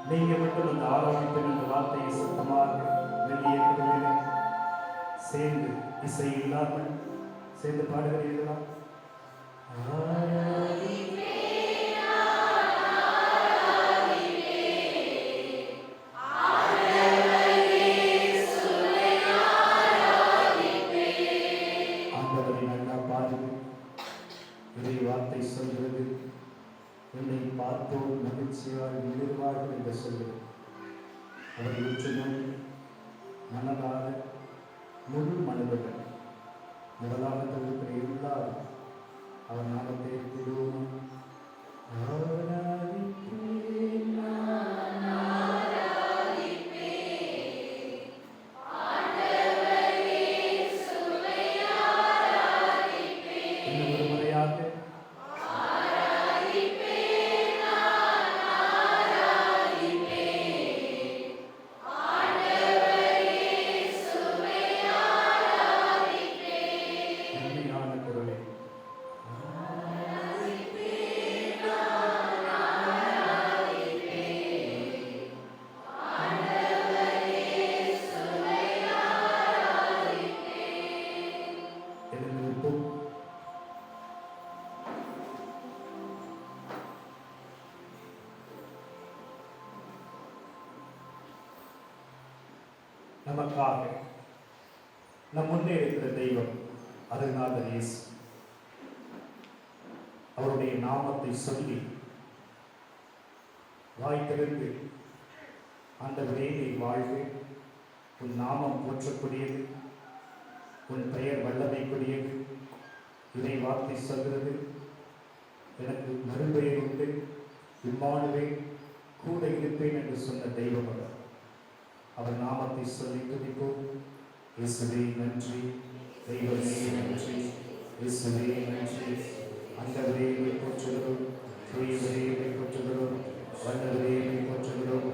நீங்க மட்டும் அந்த ஆராதிப்பின் அந்த வார்த்தையை சத்தமாக வெளியே கொடுவேன். சேர்ந்து இசை இல்லாமல் சேர்ந்து பாடுகிறீர்களா? ஆண்டவரை நல்லா பாடுது. இதை வார்த்தை சொல்கிறது, என்னை பார்த்தோர் மகிழ்ச்சியால் எழுதுவார்கள் என்று சொல்கிறது. அவரை உற்றுநோய் மனதார முழு மனிதர்கள் முதலாவது இருக்கிற எல்லாரும் அவர் நாமத்தை விடுவோம். நமக்காக நம் முன்னே இருக்கிற தெய்வம் அருள்நாதர் இயேசு. அவருடைய நாமத்தை சொல்லி வாய் திறந்து ஆண்டவரே நீ வாழ்வு, உன் நாமம் போற்றக்கூடியது, உன் பெயர் வல்லமைக்குரியது, இதை வார்த்தை சொல்கிறது. எனக்கு மறுபெயர் உண்டு, இம்மானுவேல் கூட இருப்பேன் என்று சொன்ன தெய்வம் அவர். அவர் நாமத்தை சொல்லி துதிப்போம். இயேசுவே நன்றி, தெய்வமே நன்றி, இயேசுவே நன்றி. ஆண்டவரே போற்றுகிறோம், தூயவரே போற்றுகிறோம், வல்லவரே போற்றுகிறோம்,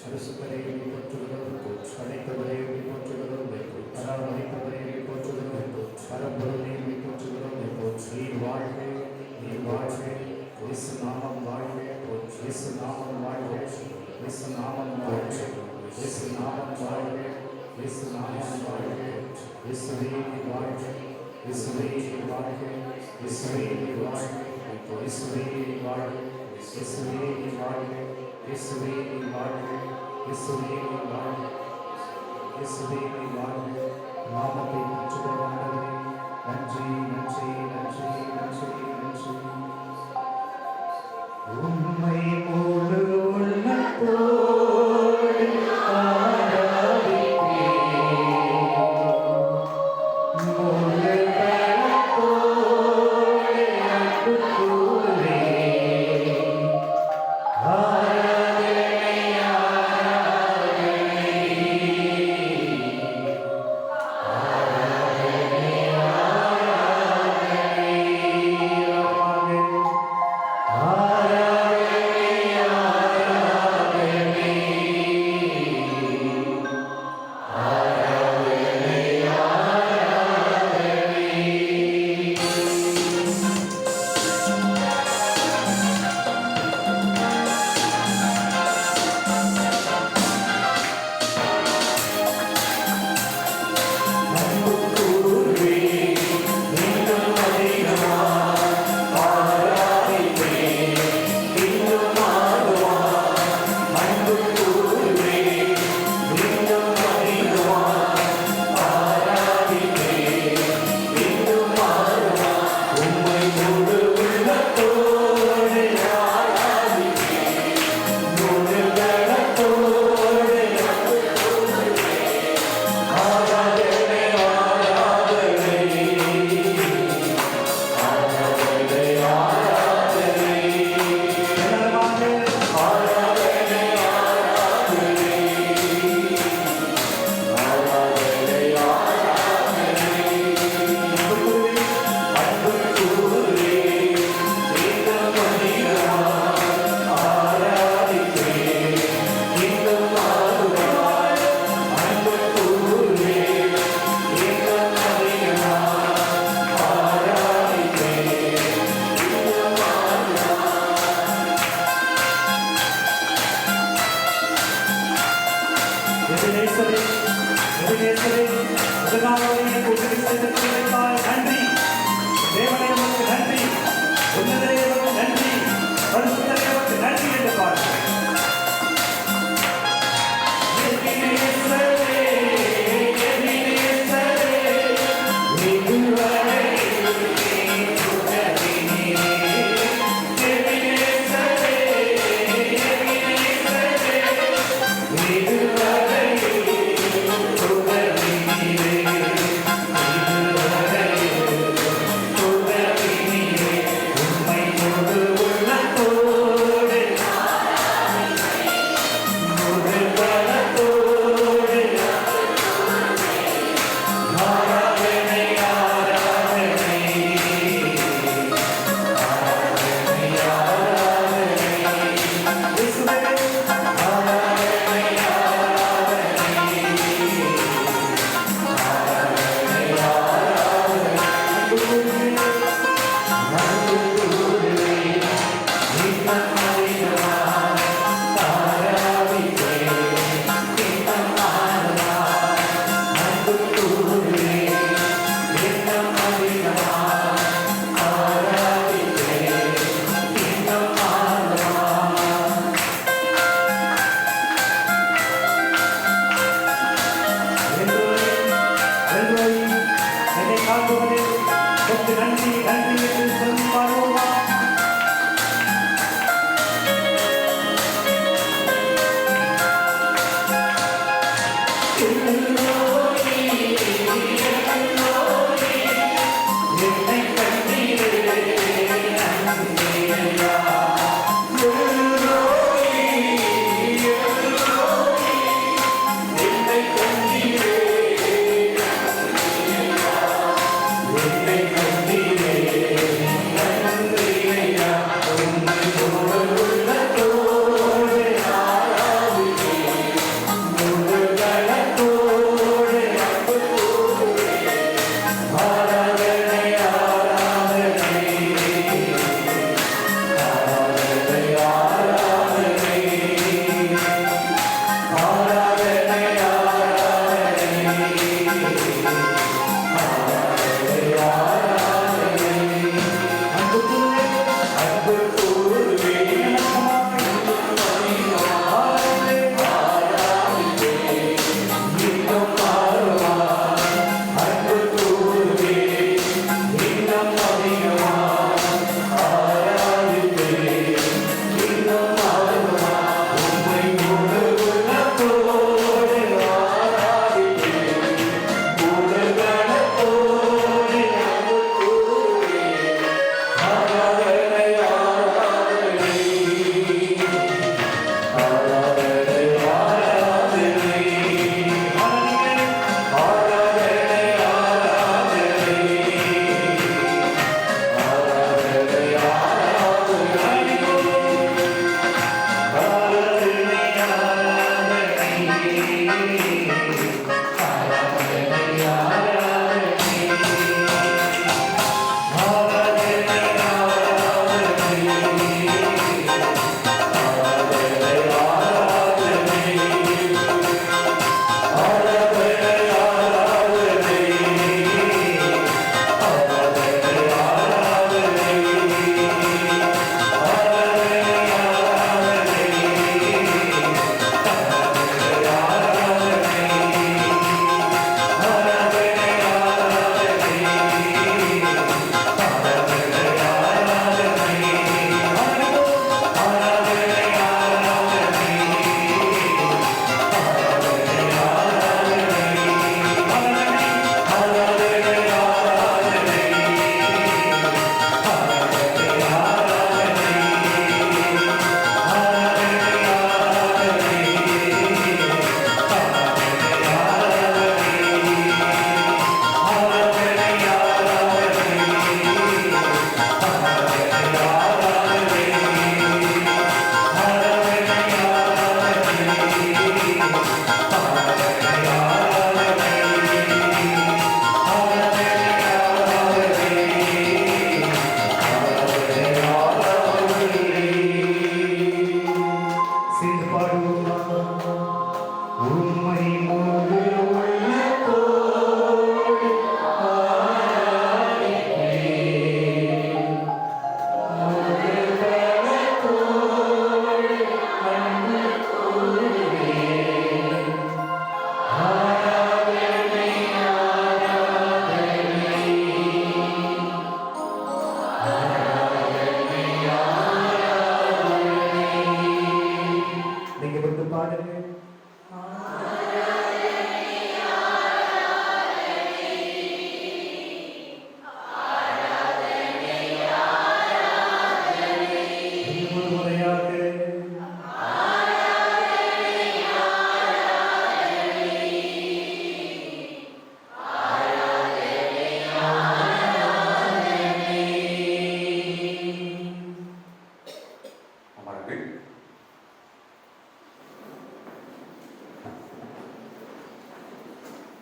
பரிசுத்தரே போற்றுகிறோம், படைத்தவரே போற்றுகிறோம், பராமரிப்பவரே போற்றுகிறோம், பரம்பொருளே போற்றுகிறோம். நீர் வாழ்க, நீர் வாழ்க, இயேசு நாமம் வாழ்க, இயேசு நாமம் வாழ்க, இயேசு நாமம் வாழ்க, இயேசு நாமம் வாழ்க, இயேசு நாமம் வாழ்க, இயேசுவே வாழ்க, இயேசுவே வாழ்க, இயேசுவே வாழ்க, இயேசுவே வாழ்க, இயேசுவே வாழ்க, இயேசுவே வாழ்க, இயேசுவே வாழ்க, இயேசுவே வாழ்க. நாமத்தை பெற்றுகிற ஆண்டவரே நன்றி, நன்றி, நன்றி, நன்றி, நன்றி. உம்மை முழு உள்ளத்தோடு ஆராதனை எபினேசரே, எபினேசரே, உலகாவுடைய கூட்டணி செய்ததற்காக நன்றி. தேவனே உமக்கு நன்றி, உன்னதரே உமக்கு நன்றி, பரிசுத்தரே உமக்கு நன்றி என்று பாடுகிறேன். எபினேசரே, எபினேசரே, இதுவரை உதவினீரே. எபினேசரே, எபினேசரே, இதுவரை உதவினீரே. இதுவரை உதவினீரே.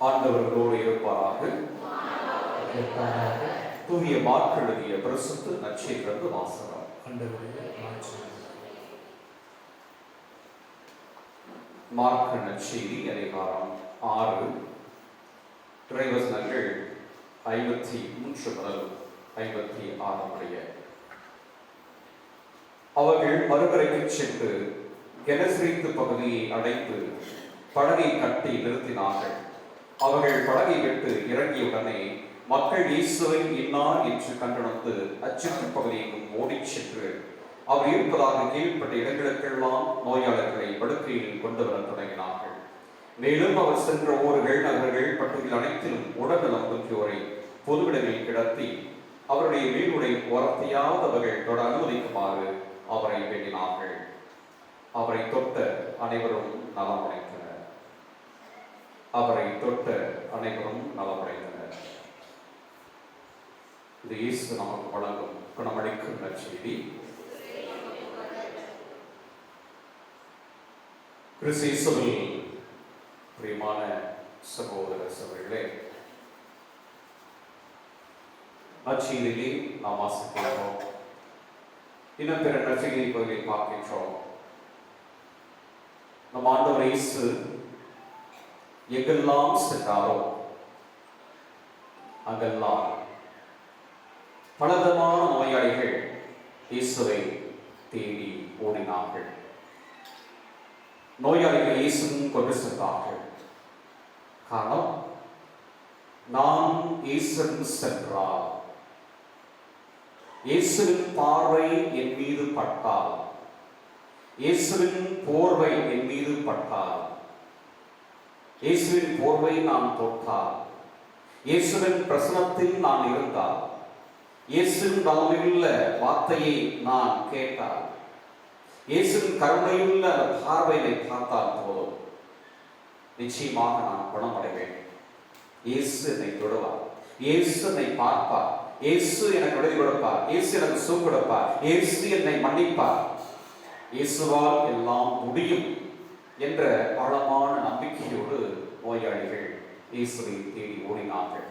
ஆண்டவர்களோடு இருப்பாராக. தூய மார்க் எழுதிய பரிசுத்த நற்செய்தியிலிருந்து வாசகம். மார்க் நற்செய்தி அதிகாரம் 6 இறைவசனங்கள் 53 முதல் 56 முடிய. அவர்கள் மறுகரைக்கு சென்று கெனசரேத்து பகுதியை அடைந்து படகை கட்டி நிறுத்தினார்கள். அவர்கள் படகை விட்டு இறங்கியவுடனே மக்கள் இயேசுவை இன்னார் என்று கண்டுணர்ந்து அச்சுற்று பகுதியெங்கும் ஓடிச் சென்று அவர் இருப்பதாக கீழ்ப்பட்ட இடங்களுக்கெல்லாம் நோயாளர்களை படுக்கையில் கொண்டு வர தொடங்கினார்கள். மேலும் அவர் சென்ற ஊர்கள், நகர்கள், பட்டுகள் அனைத்திலும் உடல்நலம் குன்றியோரை பொதுவிடங்களில் கிடத்தி அவருடைய வீடுடைய ஓரத்தையாவது அவர்கள் தொட அனுமதிக்குமாறு அவரை வேண்டினார்கள். அவரை தொட்ட அனைவரும் நலமடைந்தனர். அவரை தொட்ட அனைவரும் நலமடைந்தனர். இது இயேசு நமக்கு வழங்கும் குணமளிக்கும் நற்செய்தி. கிறிஸ்துவில் பிரியமான சகோதர சகோதரிகளே, நற்செய்தியிலே நாம் வாசிக்கிறோம். இன்னும் பிற நற்செய்தி பகுதியை பார்க்கின்றோம். நம் ஆண்டவர் இயேசு எங்கெல்லாம் சென்றாரோ அங்கெல்லாம் பலவிதமான நோயாளிகள் இயேசுவை தேடி ஓடினார்கள். நோயாளிகள் இயேசுவும் கொண்டு சென்றார்கள். காரணம், நான் இயேசுவின் சென்றால், இயேசுவின் பார்வை என் மீது பட்டால், இயேசுவின் போர்வை என் மீது பட்டால், இயேசுவின் போர்வை நான் தொட்டால், இயேசுவின் பிரசனத்தில் நான் இருந்தால், இயேசுவின் பலமுள்ள வார்த்தையை நான் கேட்டால், இயேசுவின் கருணையுள்ள அந்த பார்வையை பார்த்தால் போதும், நிச்சயமாக நான் குணமடைவேன். இயேசு என்னை தொடுவார், இயேசு என்னை பார்ப்பார், இயேசு எனக்கு விடுதலை கொடுப்பார், இயேசு எனக்கு சுகம் கொடுப்பார், இயேசு என்னை மன்னிப்பார், இயேசுவால் எல்லாம் முடியும் என்ற ஆழமான நம்பிக்கையோடு நோயாளிகள் இயேசுவை தேடி ஓடினார்கள்.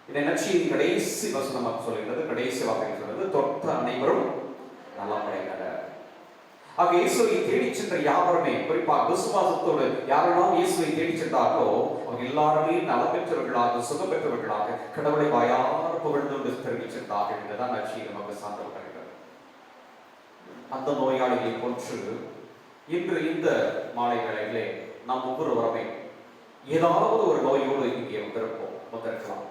இந்த நற்செய்தியின் கடைசி வசனம் சொல்கிறது, கடைசி வார்த்தை சொல்கிறது, தொட்ட அனைவரும் நலமடைந்தனர். ஆக இயேசுவை தேடி சென்ற யாவருமே, குறிப்பாக விசுவாசத்தோடு யாரெல்லாம் இயேசுவை தேடி சென்றார்களோ அவங்க எல்லாருமே நலம் பெற்றவர்களாக, சுகம் பெற்றவர்களாக, கடவுளை வாயார புகழ்ந்து தெரிவிச்சிருந்தார்கள் என்றுதான் நற்செய்தி நமக்கு சான்று தருகிறது. அந்த நோயாளிகளை போன்று இன்று இந்த மாலை வேளையிலே நாம் ஒவ்வொருவருமே ஏதாவது ஒரு நோயோடு இங்கே வந்திருக்கலாம்.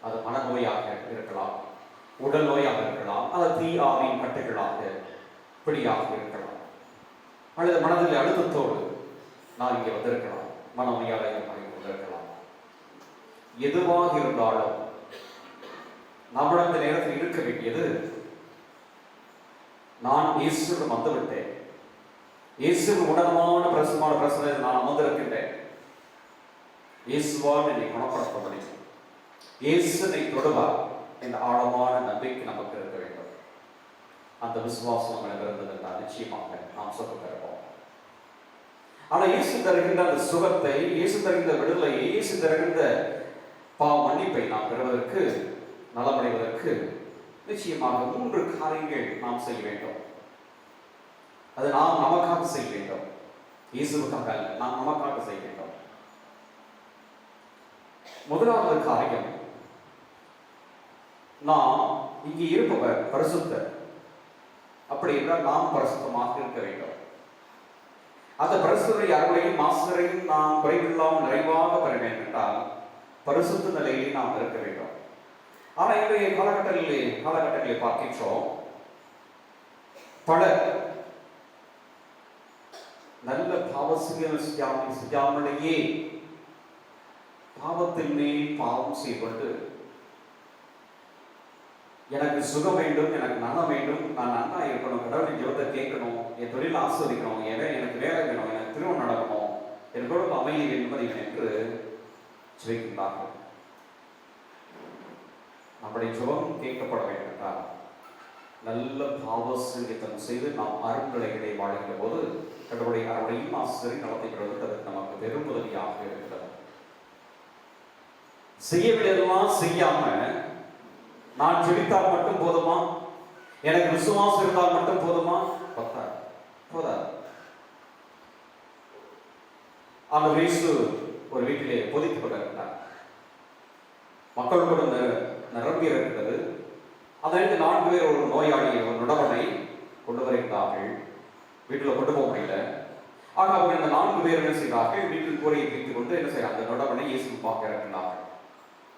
அது மனநோயாக இருக்கலாம், உடல் நோயாக இருக்கலாம், அல்லது தீயாவின் கட்டுகளாக பிடியாக இருக்கலாம், அல்லது மனதில் அழுத்தத்தோடு நான் இங்கே வந்திருக்கலாம், மனநோயாக வந்திருக்கலாம். எதுவாக இருந்தாலும் நம்முடைய இந்த நேரத்தில் இருக்க வேண்டியது, நான் இயேசுவிடம் வந்துவிட்டேன், இயேசுவின் உடனமான பிரசனத்தை நான் அமர்ந்திருக்கின்றேன், இயேசுவால் என்னை குணப்படுத்த முடியும், இயேசுவை தொடுவார் என்ற ஆழமான நம்பிக்கை நமக்கு இருக்க வேண்டும். அந்த விசுவாசம் நம்ம இருந்தது என்றால் நிச்சயமாக நாம் சுகம் பெறுவோம். ஆனால் இயேசு தருகின்ற அந்த சுகத்தை, இயேசு தருகின்ற விடுதலையை, இயேசு தருகின்ற பாவ மன்னிப்பை நாம் பெறுவதற்கு, நலமடைவதற்கு நிச்சயமாக 3 காரியங்கள் நாம் செய்ய வேண்டும். அது நாம் நமக்காக செய்ய வேண்டும், இயேசுவுக்காக அல்ல, நாம் நமக்காக செய்ய வேண்டும். முதலாவது காரியம், நாம் இங்கே இருப்பவர் பரிசுத்தர். அப்படி என்றால் நாம் பரிசுத்தமாக இருக்க வேண்டும். அந்த பரிசுத்தரை யாருடையும் மாசுதரையும் நாம் குறைவில்லாமல் நிறைவாக பெற வேண்டும் என்றால் பரிசுத்த நிலையில் நாம் இருக்க வேண்டும். ஆனால் இன்றைய காலகட்டங்களை பார்க்கின்றோம், பலர் நல்ல பாவசிகள் செய்யாமலேயே பாவத்தின் மேல் பாவம் செய்வது. எனக்கு சுகம் வேண்டும், எனக்கு நலம் வேண்டும், நான் நன்னா இருக்கணும், கடவுளின் ஜெபத்தை கேட்கணும், என் தொழில் ஆஸ்வதிக்கணும், எனக்கு வேலை வேணும், எனக்கு திருமணம் நடக்கணும், என் குடும்ப அமைதி என்பதை என்று ஜெபிக்கின்றார்கள். நம்முடைய ஜெபம் கேட்கப்பட வேண்டும் என்றால் நல்ல பாவ சங்கீதம் செய்து நாம் அருண்நிலைகளை வாழ்கிற போது கடவுளுடைய அருளையும் ஆசிரியர் நடத்தி பெறுவதற்கு அதற்கு நமக்கு பெரும் உதவியாக இருக்கிறது. செய்ய வேண்டியதெல்லாம் செய்யாம நான் ஜெபித்தால் மட்டும் போதுமா, எனக்கு விசுவாசம் இருந்தால் மட்டும் போதுமா? போதாது. அந்த இயேசு ஒரு வீட்டிலே பொதித்துக் கொண்டிருக்கிறார். மக்கள் கூட நிரம்பி இருக்கிறது. அதற்கு 4 பேர் ஒரு நோயாளி, ஒரு நுடவனை கொண்டு வருகிறார்கள். வீட்டில் கொண்டு போக முடியல. ஆக அவங்க இந்த 4 பேர் என்ன செய்கிறார்கள், வீட்டில் கூரையை பிரித்துக் கொண்டு என்ன செய்யறாங்க, அந்த நுடவனை இயேசு பார்க்க இருக்கிறார்கள்.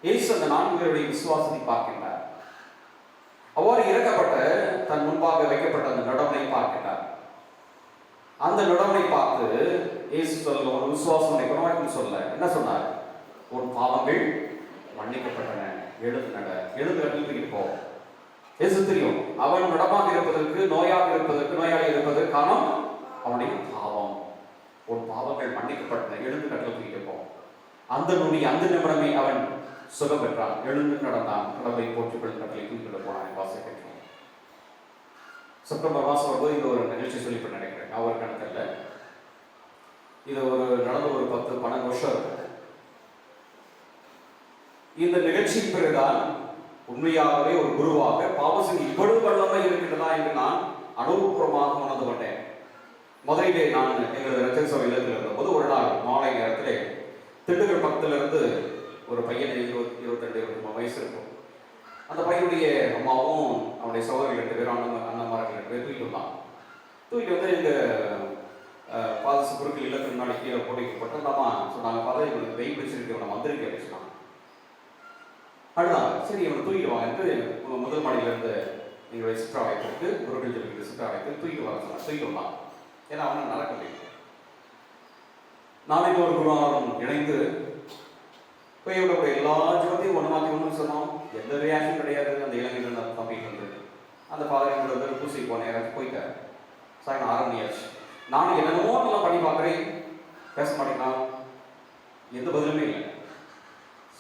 இயேசு அந்த 4 பேருடைய விசுவாசத்தை பார்க்கின்றார். அவ்வாறு இறக்கப்பட்ட தன் முன்பாக வைக்கப்பட்ட அந்த நுடவனை பார்க்கின்றார். அந்த நுடவனை பார்த்து இயேசு சொல்ல, ஒரு விசுவாசம் குணமாக்கும் சொல்ல என்ன சொன்னார், உன் பாவங்கள் மன்னிக்கப்பட்டன, எழுந்து நட, எழுந்து கட்டில் போ. இயேசு தெரியும் அவன் நுடமாக இருப்பதற்கு, நோயாக இருப்பதற்கு, நோயாளி இருப்பதற்கு காரணம் அவனுடைய பாவம். உன் பாவங்கள் மன்னிக்கப்பட்டன, எழுந்து கட்டில் தூக்கிட்டு போ. அந்த நொடி, அந்த நிமிடமே அவன் சுகம் பெற்றான், எழுந்து நடந்தான், கடவுளை போற்றுக்கொள் கட்டளை தூக்கிட்டு போனான். வாசிக்கிறோம். செப்டம்பர் மாதம் வரும்போது இந்த ஒரு நிகழ்ச்சி சொல்லிட்டு நினைக்கிறேன், அவர் கணக்கில் இது ஒரு நடந்த ஒரு 10-12 வருஷம் இருக்கும். இந்த நிகழ்ச்சியின் பிறகுதான் உண்மையாகவே ஒரு குருவாக பாவசிங் இவ்வளவு வல்லமை இருக்கின்றதா என்று நான் அனுபவபூர்வமாக உணர்ந்து கொண்டேன். முதலிலே நான் எங்களது ரச்சக சபை இல்லத்தில் இருந்தபோது ஒரு நாள் மாலை நேரத்திலே திண்டுக்கல் பக்கத்திலிருந்து ஒரு பையன் 22-23 வயசு இருக்கும். அந்த பையனுடைய அம்மாவும் அவனுடைய சகோதரர்கள் 2 பேரும் அண்ணன்மார்கள் 2 பேர் தூக்கிட்டு வந்தான். தூக்கிட்டு வந்து எங்கள் பாதசு குறுக்கு இல்லத்துக்கு முன்னாடி கீழே போட்டிக்கப்பட்டு அம்மா சொன்னாங்க, பார்த்தா இவனுக்கு வெயில் பிடிச்சிருக்கு, இவனை வந்திருக்கு அப்படின்னு சொன்னாங்க. அதுதான் சரி, இவனை தூக்கிட்டு வாங்கன்ட்டு முதல் மாடியிலேருந்து எங்களுடைய சிற்றாலயத்திற்கு குருக்கள் சொல்லிக்கிற சிற்றாலயத்துக்கு தூக்கிட்டு வர சொன்னாங்க. தூக்கிட்டு வந்தான். ஏன்னா அவனை நடக்க முடியும். நாளைக்கு ஒரு குருவாரம் இணைந்து போய் இவருடைய எல்லா ஜோத்தையும் ஒன்று மாற்றி ஒன்று சொன்னோம். எந்த ரியாக்ஷன் கிடையாது. அந்த இளைஞர்கள் அந்த தம்பிக்கு வந்து அந்த ஃபாதர் வந்து பூசி போன நேரம் போயிட்டார். சாயங்காலம் 6 மணி ஆச்சு. நானும் என்னென்னமோ நல்லா பண்ணி பார்க்குறேன், பேச மாட்டேங்கிறான், எந்த பதிலுமே இல்லை.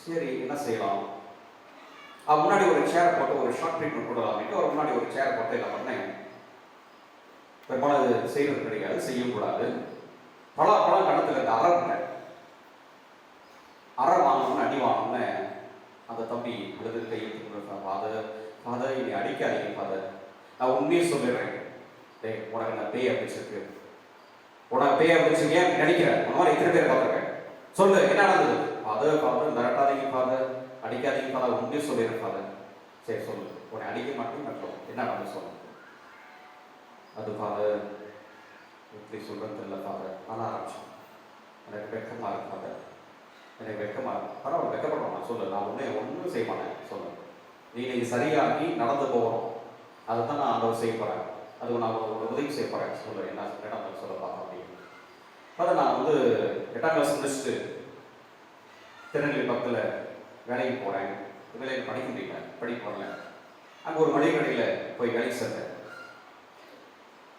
சரி என்ன செய்யலாம், முன்னாடி ஒரு சேர் போட்டு ஒரு ஷார்ட் ட்ரீட்மெண்ட் கொடுக்கலாம்ட்டு ஒரு முன்னாடி ஒரு சேர் போட்டு என்ன பண்ணேன். பெரும்பாலும் அது செய்வது கிடையாது, செய்யக்கூடாது. பழம் கணத்தில் இருந்த அரை வாங்கணும்னு அடி வாங்கணும்னு அந்த தம்பி விழுது கையெழுத்து ஃபாதர் என்னை அடிக்காதீங்க ஃபாதர், நான் உண்மையே சொல்லிடுறேன். டேய் உனக்கு நான் பேய் அப்படிச்சிருக்கு, உனக்கு பேய் அப்படிச்சிருக்கே நினைக்கிறேன், உன மாதிரி எத்தனை பேர் பார்த்துருக்கேன், சொல்லு என்ன நடந்தது? ஃபாதர் மிரட்டாதீங்க ஃபாதர், அடிக்காதீங்க ஃபாதர், உண்மையே சொல்லிடுறேன் ஃபாதர். சரி சொல்லு, உன்னை அடிக்க மாட்டேன்னு நட்டோம், என்ன நடந்து சொல்லு. அது ஃபாதர் எப்படி சொல்கிறது தெரியல ஃபாதர், ஆனால் ஆரம்பிச்சோம். எனக்கு வெக்கமாக இருக்கு ஃபாதர், எனக்கு வெக்கமாக இருக்கு. பரவாயில்ல வெக்கப்படுறோம், நான் சொல்லு, நான் ஒன்றும் செய்ய மாட்டேன் சொல்லு. நீங்கள் சரியாகி நடந்து போகிறோம், அதை தான் நான் ஆண்டவர் செய்ய போகிறேன், அது நான் ஒரு உதவி செய்ய போகிறேன் சொல்லு, என்ன இடம் சொல்ல பார்க்க அப்படின்னு. பார்த்தா நான் வந்து 8ஆம் கிளாஸ் முடிச்சுட்டு திருநெல்வேலி பக்கத்தில் வேலைக்கு போகிறேன். வேலைக்கு படிக்க முடியல, படிக்க போகல. அங்கே ஒரு மளிகை கடையில் போய் வேலைக்கு சேர்ந்தேன்.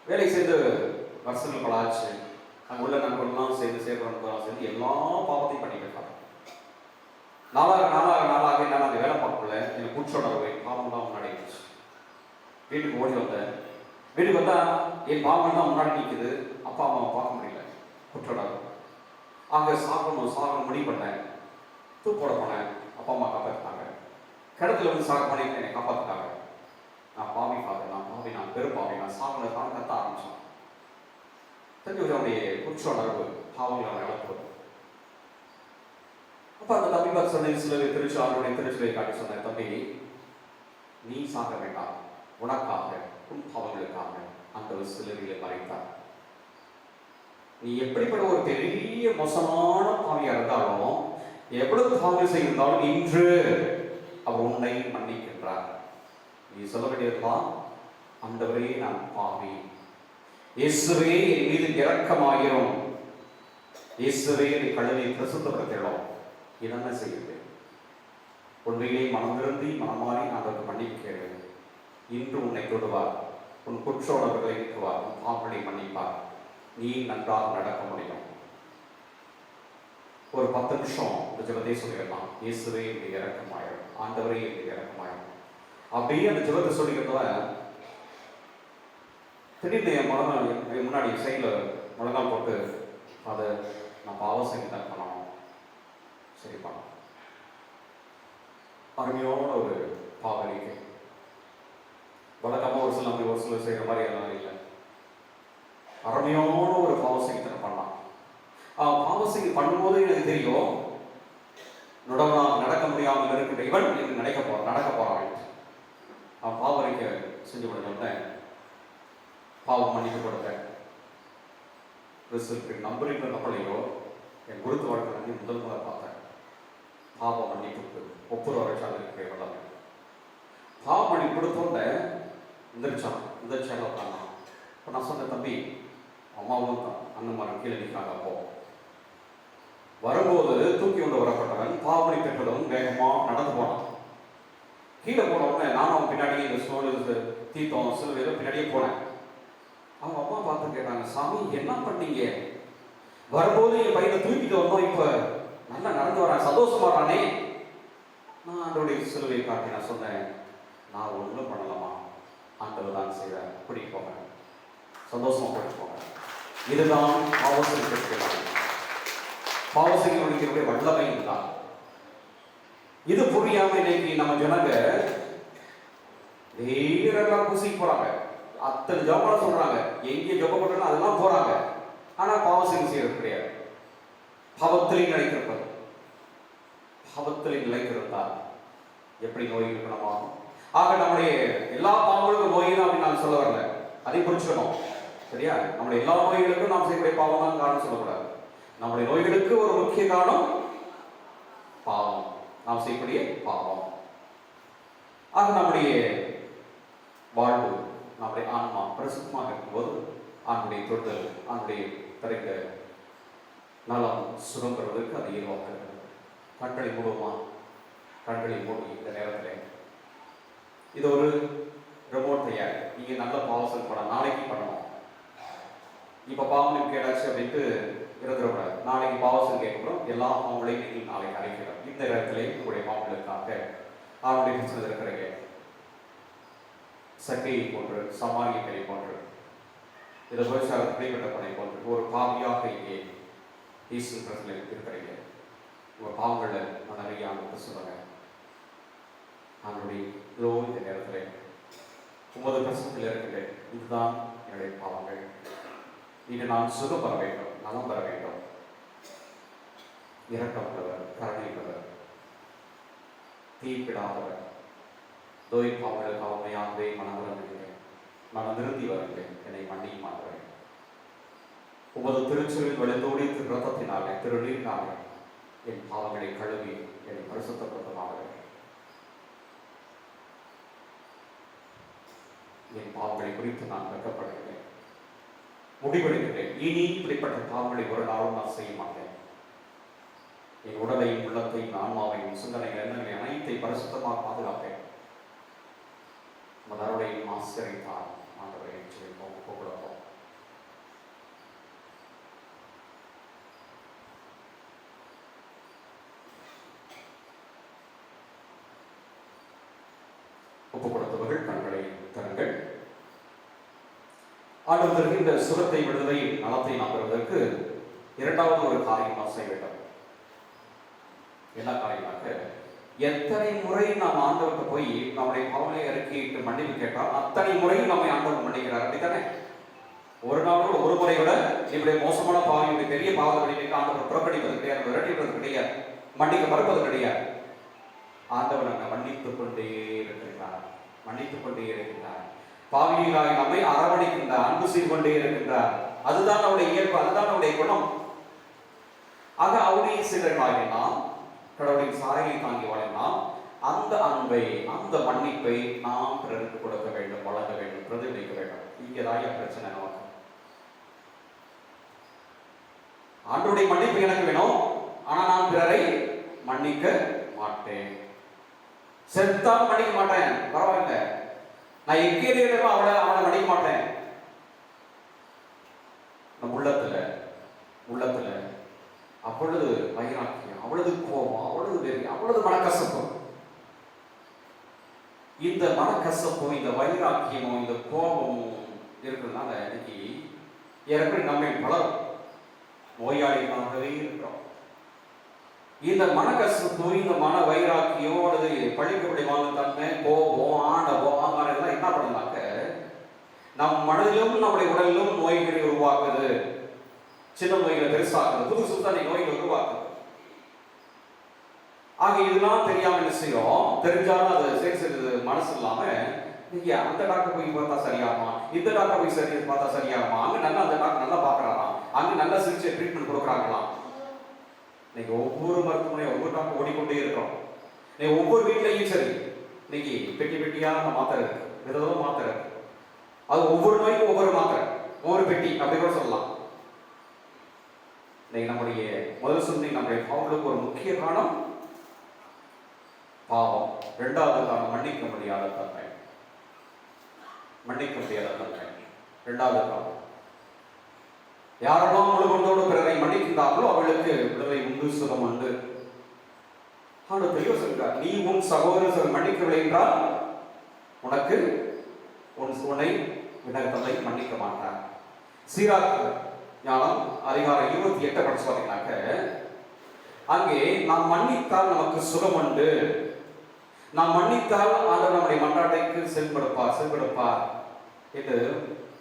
வேலைக்கு சேர்ந்து வருஷங்கள் பல ஆச்சு. அங்கே உள்ள நண்பர்கள்லாம் சேர்ந்து எல்லா பாவத்தையும் பண்ணிக்கிட்டாங்க. நாளாக என்னால் அந்த வேலை பார்க்கல, எனக்கு குற்றோடவே பாவம் தான் முன்னாடி இருந்துச்சு. வீட்டுக்கு ஓடி வந்தேன். வீட்டுக்கு வந்தால் என் பாவம் தான் முன்னாடி நிற்குது, அப்பா அம்மாவை பார்க்க முடியல, குற்றோடவே. அங்கே சாகணும் முடிவு பண்ணேன். தூப்போட போனேன், அப்பா அம்மா காப்பாற்றிட்டாங்க. கிடத்துல வந்து சாக பண்ணிட்டு என்னை காப்பாற்றிட்டாங்க. நான் பாவி ஃபாதர், நான் பெரும் பாவி, நான் சாகனத்தான் கத்த ஆரம்பிச்சேன். தெரிஞ்சு அவனுடைய குற்றோணர்வு பாவங்களை அவனை இழப்புவது. அப்போ அந்த தம்பி பார்த்து சொன்னேன், சில அவனுடைய திருச்சிலை காட்டி சொன்னேன், தம்பி நீ சாக வேண்டாம், உனக்காக உன் பாவங்களுக்காக அந்த சிலுவையில் மறைத்தார். நீ எப்படிப்பட்ட ஒரு பெரிய மோசமான பாவியா இருந்தாலும், எவ்வளவு பாவங்கள் செய்திருந்தாலும் இன்று அவர் உன்னை மன்னிக்கின்றார். நீ சொல்ல வேண்டியதுதான், ஆண்டவரே நான் பாவி, இயேசுவே என் மீது இரக்கமாயிரும், இயேசுவே என்னை கழுவி பிரசுத்தப்படுத்திடும். என்ன செய்யுது? உண்மையிலே மனம் திருந்தி மனமாறி ஆண்டவருக்கு மன்னிப்பு கேளு. இன்று உன்னை தொடுவார், உன் குற்றோடவர்களை நீக்குவார், உன் பாவங்களை மன்னிப்பார். நீ நன்றாக நடக்க முடியும். ஒரு 10 நிமிஷம் இந்த ஜெபத்தை சொல்லிடலாம். இயேசுவே என்னை இரக்கமாயிரும், ஆண்டவரே என்னை இரக்கமாயிரும். அப்படியே அந்த ஜெபத்தை சொல்லிக்கிறத திடீர்னு என் முழங்கால் என் முன்னாடி சைடில் முழங்கால் போட்டு, அதை நான் பாவம் செஞ்சு தான் பண்ணணும். சரிப்பா, அருமையான ஒரு பாவரிக்கை. வழக்கமாக ஒரு சில செய்கிற மாதிரி எல்லாம் இல்லை. அருமையான ஒரு பாவசங்கத்தை பண்ணான். பாவசங்கி பண்ணும்போது எனக்கு தெரியும், நடக்க முடியாமல் இருக்கிற இவன் எனக்கு நடக்க போறான். அவன் பாவரிக்கை செஞ்சு கொடுத்த பாவம் மன்னிக்க கொடுத்தேன். ரிசல்ட் நம்புறீங்க நம்பலையோ, என் குருத்து வாழ்க்கை முதல் முறை பார்த்தேன். பாவம் மன்னிப்புக்கு ஒப்புற வரைச்சால் இருக்கிற வல்லமை. பாவம் மன்னிப்பு கொடுத்தோட இந்த உட்காந்தான். இப்போ நான் சொன்ன தம்பி, அம்மாவும் தான் அண்ணன் மரம் கீழே நிற்கிறாங்க. அப்போ வரும்போது தூக்கி கொண்டு வரப்பட்டவன் பாவனை பெற்றதும் வேகமாக நடந்து போனான். கீழே போனவுடனே நானும் அவன் பின்னாடியே இந்த சோழ தீர்த்தம் சிலுவையில் பின்னாடியே போனேன். அவங்க அம்மா பார்த்து கேட்டாங்க, சாமி என்ன பண்ணீங்க? வரும்போது என் பையனை தூக்கிட்டு வந்தோம், இப்போ நல்லா நடந்து வரான், சந்தோஷமா வரானே. நான் ஆண்டோடைய சிலுவை காட்டி நான் சொன்னேன், நான் ஒன்றும் பண்ணலாமா, ஆண்டவர் தான் செய்வேன், கூட்டிட்டு போங்க, சந்தோஷமா கூட்டிட்டு போங்க. இதுதான் பாவசங்களுடைய வல்லமை தான். இது புரியாம இன்னைக்கு நம்ம ஜனங்க வேறெல்லாம் குசிக்கு போறாங்க. அத்தனை ஜபம் சொல்றாங்க, எங்கே ஜபம் பண்றாங்க அதெல்லாம் போறாங்க. ஆனா பாவசங்கள் செய்யறது கிடையாது. பாவத்திலே நிலைத்திருந்தால் எப்படி நோய் இருக்கணுமா? ஆக நம்முடைய எல்லா பாவங்களுக்கும் நோய் தான் அப்படின்னு நான் சொல்ல வரல, அதை புரிச்சுக்கணும். சரியா? நம்முடைய எல்லா நோய்களுக்கும் நாம் செய்யக்கூடிய பாவம் தான் காரணம் சொல்லக்கூடாது. நம்முடைய நோய்களுக்கு ஒரு முக்கிய காரணம் பாவம், நாம் செய்யக்கூடிய பாவம். ஆக நம்முடைய வாழ்வு, நம்முடைய ஆன்மா பரிசுத்தமாக இருக்கும்போது ஆணுடைய தொடுதல், ஆணுடைய தரைக்க நலம் சுகம் பெறுவதற்கு அது இயல்பாக கண்களை மூடுமா? கண்களை மூடி இந்த நேரத்தில் இது ஒரு ரிமோட் தயார். நீங்க நல்ல பாவசல் படம் நாளைக்கு பண்ணணும். இப்ப பாவம் கேட்டாச்சு அப்படின்ட்டு இருந்துடக்கூடாது. நாளைக்கு பாவசல் கேட்கப்படும். எல்லா பாவங்களையும் நீங்கள் நாளைக்கு அழைக்கிறோம். இந்த இடத்துல உங்களுடைய பாவங்களுக்காக அவனுடைய பிரச்சனை இருக்கிறீங்க. சக்கையை போன்று, சமாளியை பெரிய போன்று, இதை விவசாய பிடிப்பட்ட படை போன்று ஒரு பாவியாக இங்கே ஈஸ்வர பிரச்சனை இருக்கிறீங்க. உங்கள் பாவங்களில் நான் நிறைய ஆண்டு சொல்லுங்க. அவனுடைய இதோ இந்த நேரத்தில் 9 பிரசனத்தில் இருக்கின்றேன். இதுதான் என்னுடைய பாவங்கள். இது நான் சுகம் பெற வேண்டும், நலம் பெற வேண்டும். இரக்கமுள்ளவர், கருணையுள்ளவர், தீப்பிடாதவர். தோய் பாவங்களுக்கு அவமையாகவே மனவரங்குகிறேன், மனம் நிறுத்தி வருகிறேன். என்னை மன்னியும் ஆகிறேன். உமது திருச்சொலில் வழிந்தோடி திரு ரத்தத்தினாலே, திருநீரினாலே என் பாவங்களை கழுவி என்னை பரிசுத்தப்படுத்தமாகிறேன். என் பாவங்களை குறித்து நான் வெட்கப்படுகிறேன், முடிவெடுக்கிறேன். இனி இப்படிப்பட்ட பாவங்களை ஒரு நாளும் நான் செய்ய மாட்டேன். என் உடலையும் உள்ளத்தையும் ஆன்மாவையும் சிந்தனைகள் எண்ணங்களை அனைத்தை பரிசுத்தமாக பாதுகாப்பேன். மதருடையும் ஆசிரியத்தால் ஆண்டவரை கூப்பிடுவோம். ஒப்பு கொடுத்தவர்கள் கண்களை தருங்கள். ஆண்டவருக்கு இந்த சுகத்தை, விடுதலை, நலத்தை நாம் பெறுவதற்கு இரண்டாவது ஒரு காரியம் நாம் செய்ய வேண்டும். என்ன காரியமாக? எத்தனை முறை நாம் ஆண்டவர்கிட்ட போய் நம்முடைய பாவனை அறிக்கையிட்டு மன்னிப்பு கேட்டால் அத்தனை முறை நம்மை ஆண்டவர் மன்னிக்கிறார். அப்படித்தானே? ஒரு நாளோடு ஒரு முறை விட இப்படிய மோசமான பாவம், பெரிய பாவத்தை ஆண்டவர் புறக்கணிப்பது கிடையாது, விரட்டிடுவது கிடையாது, மன்னிக்க மறுப்பது கிடையாது. ஆண்டவர் நம்மை மன்னித்துக் கொண்டே இருக்கின்றார், மன்னித்துக் கொண்டே இருக்கின்றார். பாவிகளாக நம்மை அரவணைக்கின்றார், அன்பு செய்து கொண்டே இருக்கின்றார். அதுதான் அவருடைய இயல்பு, அதுதான் அவருடைய குணம். ஆக அவருடைய சீடர்களாக நாம் கடவுளின் சாயலை தாங்கி வாழலாம். அந்த அன்பை, அந்த மன்னிப்பை நாம் பிறருக்கு கொடுக்க வேண்டும், வழங்க வேண்டும், பிரதிபலிக்க வேண்டும். இங்கதான் பிரச்சனை நமக்கு. ஆண்டவருடைய மன்னிப்பு எனக்கு வேணும், ஆனா நான் பிறரை மன்னிக்க மாட்டேன். செத்தான் மன்னிக்க மாட்டேன், பரவாயில்ல. நான் எங்கே அவனை மன்னிக்க மாட்டேன். நம் உள்ளத்துல அவ்வளவு வைராக்கியம், அவ்வளவு கோபம், அவ்வளவு வெறி, அவ்வளவு மனக்கசப்பு. இந்த மனக்கசப்பும், இந்த வைராக்கியமும், இந்த கோபமும் இருக்கிறதுனால இன்னைக்கு ஏற்கனவே நம்மை பலர் நோயாளிகளாகவே இருக்கிறோம். இந்த மன கஷ்டம், இந்த மன வைராக்கியம் அல்லது பழிக்கப்படுவாங்க தன்மை, கோபம், ஆணவம், ஆங்காரம் என்ன பண்ணலாக்க நம் மனதிலும் நம்முடைய உடலிலும் நோய்களை உருவாக்குது. சின்ன நோய்களை பெருசாக்குது, புது சுத்தனை நோய்களை உருவாக்குது. ஆக இதெல்லாம் தெரியாம என்ன செய்யும், தெரிஞ்சாலும் அது சரி செய்யறது மனசு இல்லாம நீங்க அந்த டாக்டர் போய் பார்த்தா சரியாகுமா, இந்த டாக்டர் போய் சரி பார்த்தா சரியாகுமா, அங்க நல்லா அந்த டாக்டர் நல்லா பாக்குறாராம், அங்க நல்ல சிகிச்சை ட்ரீட்மெண்ட் கொடுக்குறாங்களாம். இன்னைக்கு ஒவ்வொரு மருத்துவமனையும் ஒவ்வொரு டாக்டர் ஓடிக்கொண்டே இருக்கிறோம். இன்னைக்கு ஒவ்வொரு வீட்லையும் சரி இன்னைக்கு பெட்டி பெட்டியான மாத்திரை இருக்கு, விதவிதமா மாத்திரை இருக்கு. அது ஒவ்வொரு நோய்க்கும் ஒவ்வொரு மாத்திரை, ஒவ்வொரு பெட்டி அப்படி கூட சொல்லலாம். இன்னைக்கு நம்முடைய முதல் சொல்லி நம்முடைய பாவங்களுக்கு ஒரு முக்கிய காரணம் பாவம். இரண்டாவது காரணம் மன்னிக்க முடியாத தன்மை. மன்னிக்க முடியாத தன்மை இரண்டாவது காரணம். யாரெல்லாம் முழு கொண்டோடு பிறரை மன்னிக்கின்றார்களோ அவளுக்கு விடுதலை உண்டு, சுகம் உண்டு. ஆனால் தெளிவா சொல்கிறார், நீ உன் சகோதரர் மன்னிக்கவில்லை என்றால் உனக்கு உன்னை வினகத்தந்தை மன்னிக்க மாட்டார். சீராக்கு ஞானம் அதிகாரம் 28 படிச்சு பார்த்தீங்கன்னாக்க அங்கே நாம் மன்னித்தால் நமக்கு சுகம் உண்டு, நாம் மன்னித்தால் ஆண்டவர் நம்முடைய மன்றாட்டைக்கு செல்படுப்பார் என்று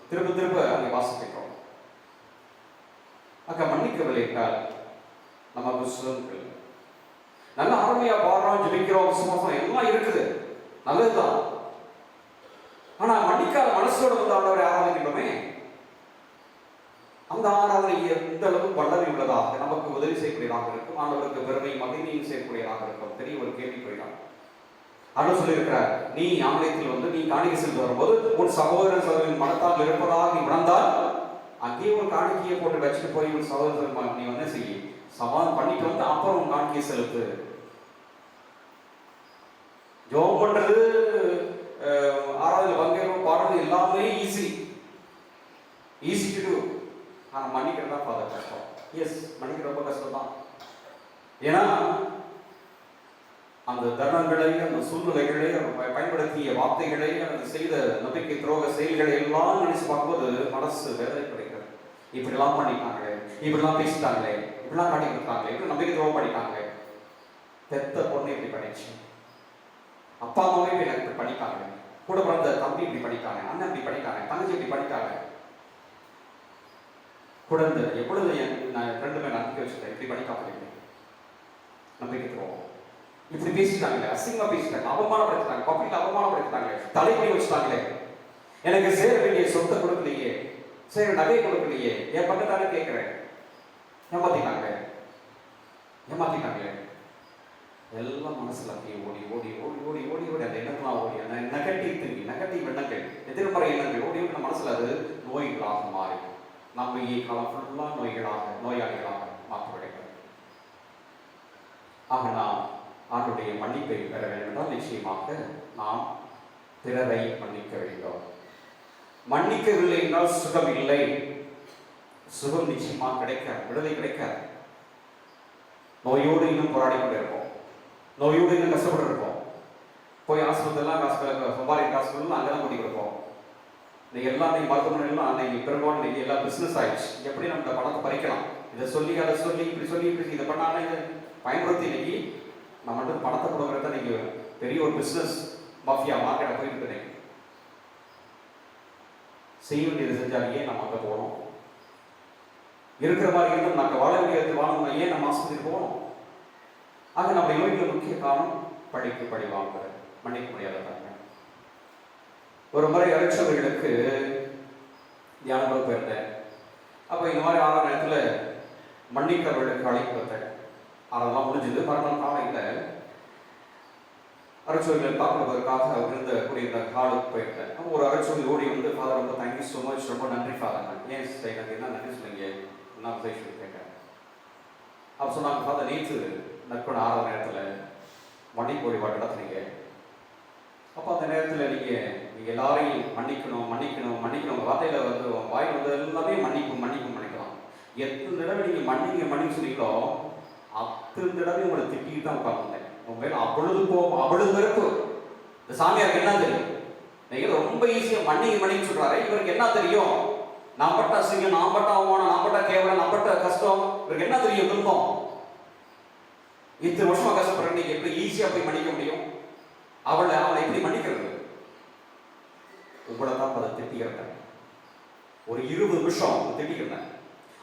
திரும்ப திரும்ப அங்கே வாசிக்கிறோம். அங்க மன்னிக்கவில்லை என்றால் நமக்கு சுகம் இல்லை. நல்ல ஆர்மையா பாடுறோம், ஜெபிக்கிறோம், விசுவாசம் எல்லாம் இருக்குது, நல்லதுதான். ஆனா மன்னிக்காத மனசோட வந்து ஆண்டவரை ஆராதிக்கிறோமே, அந்த ஆராதனை எந்த அளவுக்கு வல்லமை உள்ளதாக நமக்கு உதவி செய்யக்கூடியதாக இருக்கும், ஆண்டவருக்கு பெருமை மகிமையும் செய்யக்கூடியதாக இருக்கும். பெரிய ஒரு கேள்விக்குறிதான். அண்ணன் சொல்லியிருக்கிறார், நீ ஆலயத்தில் வந்து நீ காணிக்கை செலுத்த வரும்போது உன் சகோதரன் மனத்தால் இருப்பதாக நீ உணர்ந்தால் அங்கேயே ஒரு காணிக்கையை போட்டு வச்சுட்டு போய் உன் சகோதரன் நீ வந்து செய்ய சமாதானம் பண்ணிட்டு வந்து அப்புறம் உன் காணிக்கையை செலுத்து. ஜோம் பண்றது, ஆராதனை பங்கேற்கும், பாடுறது எல்லாமே ஈஸி டு டூ. ஆனா மன்னிக்கிறது தான் ஃபாதர் கஷ்டம். எஸ், மன்னிக்கிறது ரொம்ப கஷ்டம் தான். ஏன்னா அந்த தருணங்களை, அந்த சூழ்நிலைகளை, பயன்படுத்திய வார்த்தைகளை, அந்த செய்த நம்பிக்கை துரோக செயல்களை எல்லாம் நினைச்சு பார்க்கும்போது மனசு வேதனைப்படுகிறது. இப்படிலாம் பண்ணிட்டாங்களே, இப்படிலாம் பேசிட்டாங்களே, இப்படிலாம் காட்டி கொடுத்தாங்களே, இப்படி நம்பிக்கை துரோகம் பண்ணிட்டாங்களே, பெத்த பொண்ணு இப்படி பண்ணிச்சு, அப்பா அம்மாவே இப்படி எனக்கு இப்படி பண்ணிட்டாங்க, கூட பிறந்த தம்பி இப்படி பண்ணிட்டாங்க, அண்ணன் இப்படி பண்ணிட்டாங்க, தங்கச்சி இப்படி பண்ணிட்டாங்க, குழந்தை எப்பொழுது நான் ரெண்டுமே நம்பிக்கை வச்சுட்டேன், இப்படி பண்ணிட்டாங்க, நம்பிக்கை துரோகம், இப்படி பேசிட்டாங்களே, அசிங்கமா பேசிட்டாங்க, அவமானப்படுத்திட்டாங்க, பப்ளிக்ல அவமானப்படுத்திட்டாங்க, தலைமுறை வச்சுட்டாங்களே, எனக்கு சேர வேண்டிய சொத்தை கொடுக்கலையே, சேர நகை கொடுக்கலையே, என் பக்கத்தானே கேட்கிறேன், ஏமாத்திட்டாங்களே, எல்லாம் மனசுல அப்படியே ஓடி ஓடி ஓடி ஓடி ஓடி ஓடி அந்த எண்ணம்லாம் ஓடி அந்த நெகட்டிவ் எண்ணங்கள், எதிர்மறை எண்ணங்கள் ஓடி ஓடி மனசுல அது நோய்களாக மாறி நம்ம காலம் ஃபுல்லா நோயாளிகளாக மாற்றப்படுகிறது. ஆக நாம் ஆண்டுடைய மன்னிப்பை பெற வேண்டும் என்றால் நிச்சயமாக நாம் பிறரை மன்னிக்க வேண்டும். மன்னிக்கவில்லை என்றால் சுகம் இல்லை, சுகம் நிச்சயமாக கிடைக்காது, விடுதலை கிடைக்காது. நோயோடு இன்னும் போராடி கொண்டிருப்போம், நோயோடு இன்னும் கஷ்டப்பட்டு இருப்போம், போய் ஆஸ்பத்திரிலாம் சம்பாதி ஹாஸ்பிட்டல் அங்கெல்லாம் கூட்டி கொடுப்போம். இன்னைக்கு எல்லாமே மருத்துவமனைலாம் அன்னைக்கு பெரும்பாலும் இன்னைக்கு எல்லாம் பிஸ்னஸ் ஆயிடுச்சு. எப்படி நம்ம இந்த பணத்தை பறிக்கலாம், இதை சொல்லி அதை சொல்லி இப்படி இதை பண்ணாங்க, இதை பயன்படுத்தி இன்னைக்கு நம்ம வந்து பணத்தை கொடுக்குறத இன்னைக்கு பெரிய ஒரு பிஸ்னஸ் மாஃபியா மார்க்கெட்டை போயிட்டு இருக்கு. செய்ய வேண்டியது செஞ்சாலேயே நம்ம அங்கே போகணும், இருக்கிற மாதிரி இருந்தால் நாங்கள் வாழ வேண்டியது வாழணும், ஏன் நம்ம ஆஸ்பத்திரிக்கு போகணும்? ஆக நம்ம நோய்க்கு முக்கிய காரணம் பழி வாங்குறது, மன்னிக்க முடியாத. ஒரு முறை அரைச்சவர்களுக்கு தியானம் போயிருந்தேன். அப்போ இந்த மாதிரி 6 நேரத்தில் மன்னிக்கிறவர்களுக்கு அழைப்பு வந்தேன். அதெல்லாம் முடிஞ்சது. மறுநாள் காலையில் அரைச்சவர்களை பார்க்கறதுக்காக அவர் இருந்த ஹாலுக்கு போயிருந்தேன். அப்போ ஒரு அரைச்சவர்கள் ஓடி வந்து, ஃபாதர் ரொம்ப தேங்க்யூ ஸோ மச், ரொம்ப நன்றி ஃபாதர். ஏன் எனக்கு என்ன நன்றி சொல்லுங்க, என்ன விசேஷம் கேட்டேன். அப்போ சொன்னாங்க, ஃபாதர் நேற்று நட்பு 6 நேரத்தில் மன்னிப்பு வழிபாடு நடத்துனீங்க. அப்போ அந்த நேரத்தில் நீங்கள் எல்லாரையும் மன்னிக்கணும் வார்த்தையில் வந்து வாயில் வந்து எல்லாமே மன்னிக்கலாம். எத்தனை தடவை நீங்கள் மன்னிக்க சொன்னீங்களோ அத்தனை தடவை உங்களை திட்டிட்டு தான் உட்காந்துட்டேன். உங்க மேலே அவ்வளவு கோபம், அவ்வளவு வெறுப்பு. இந்த சாமியாருக்கு என்ன தெரியும், நீங்க ரொம்ப ஈஸியா மன்னின்னு சொல்றாரு. இவருக்கு என்ன தெரியும்? நான் பட்ட அசிங்கம், நான் பட்ட அவமானம், நான் பட்ட கேவலம், நான் பட்ட கஷ்டம், இவருக்கு என்ன தெரியும்? துன்பம். இத்தனை வருஷமா கஷ்டப்படுற நீங்க எப்படி ஈஸியா போய் மன்னிக்க முடியும்? அவளை எப்படி மன்னிக்கிறது? உங்களை தான் அதை திட்டிக்கிறேன். ஒரு 20 நிமிஷம் திட்டிக்கிறேன்.